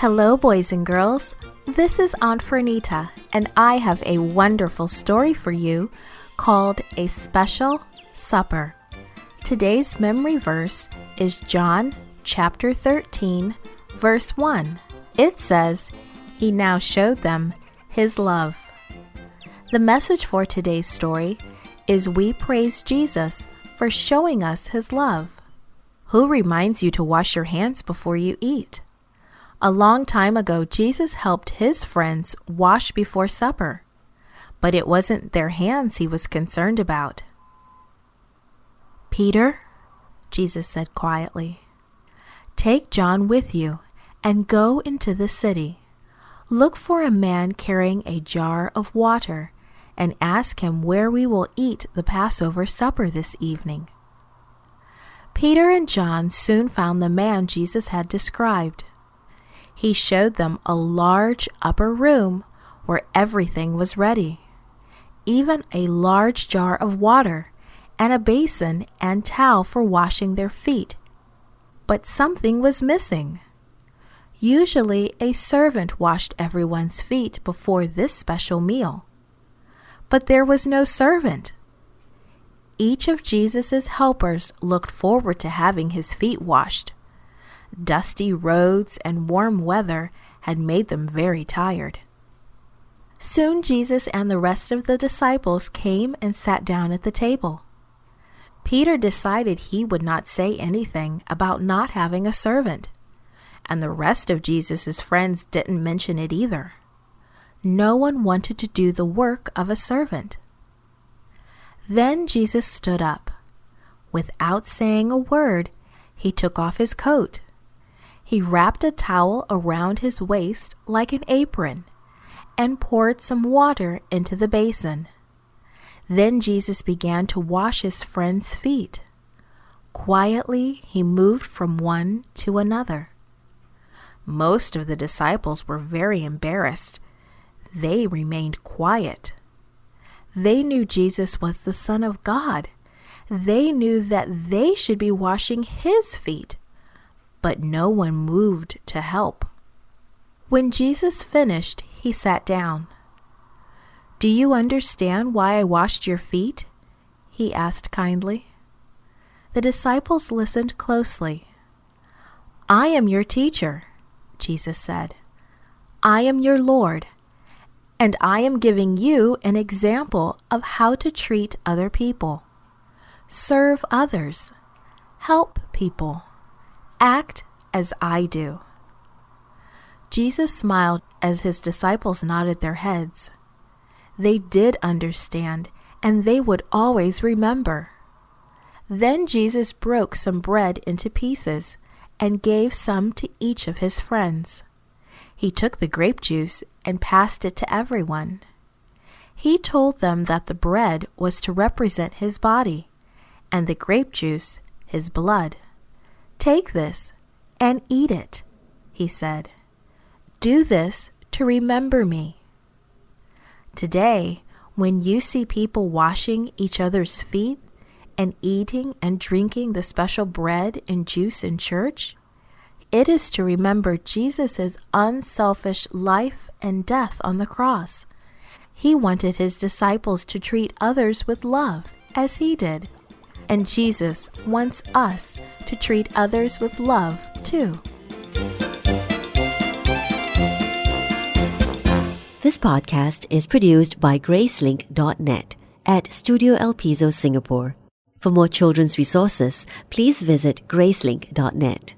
Hello, boys and girls. This is Aunt Fernita, and I have a wonderful story for you called A Special Supper. Today's memory verse is John chapter 13, verse 1. It says, "He now showed them His love." The message for today's story is we praise Jesus for showing us His love. Who reminds you to wash your hands before you eat? A long time ago, Jesus helped His friends wash before supper, but it wasn't their hands He was concerned about. "Peter," Jesus said quietly, "take John with you and go into the city. Look for a man carrying a jar of water and ask him where we will eat the Passover supper this evening." Peter and John soon found the man Jesus had described. He showed them a large upper room where everything was ready, even a large jar of water and a basin and towel for washing their feet. But something was missing. Usually, a servant washed everyone's feet before this special meal. But there was no servant. Each of Jesus' helpers looked forward to having his feet washed. Dusty roads and warm weather had made them very tired. Soon Jesus and the rest of the disciples came and sat down at the table. Peter decided he would not say anything about not having a servant, and the rest of Jesus' friends didn't mention it either. No one wanted to do the work of a servant. Then Jesus stood up. Without saying a word, He took off his coat. He wrapped a towel around his waist like an apron and poured some water into the basin. Then Jesus began to wash his friends' feet. Quietly, he moved from one to another. Most of the disciples were very embarrassed. They remained quiet. They knew Jesus was the Son of God. They knew that they should be washing His feet. But no one moved to help. When Jesus finished, He sat down. "Do you understand why I washed your feet?" He asked kindly. The disciples listened closely. "I am your teacher," Jesus said. "I am your Lord, and I am giving you an example of how to treat other people. Serve others. Help people. Act as I do." Jesus smiled as His disciples nodded their heads. They did understand, and they would always remember. Then Jesus broke some bread into pieces and gave some to each of His friends. He took the grape juice and passed it to everyone. He told them that the bread was to represent His body, and the grape juice His blood. "Take this and eat it," He said. "Do this to remember me." Today, when you see people washing each other's feet and eating and drinking the special bread and juice in church, it is to remember Jesus' unselfish life and death on the cross. He wanted His disciples to treat others with love as He did. And Jesus wants us to treat others with love, too. This podcast is produced by Gracelink.net at Studio El Piso, Singapore. For more children's resources, please visit Gracelink.net.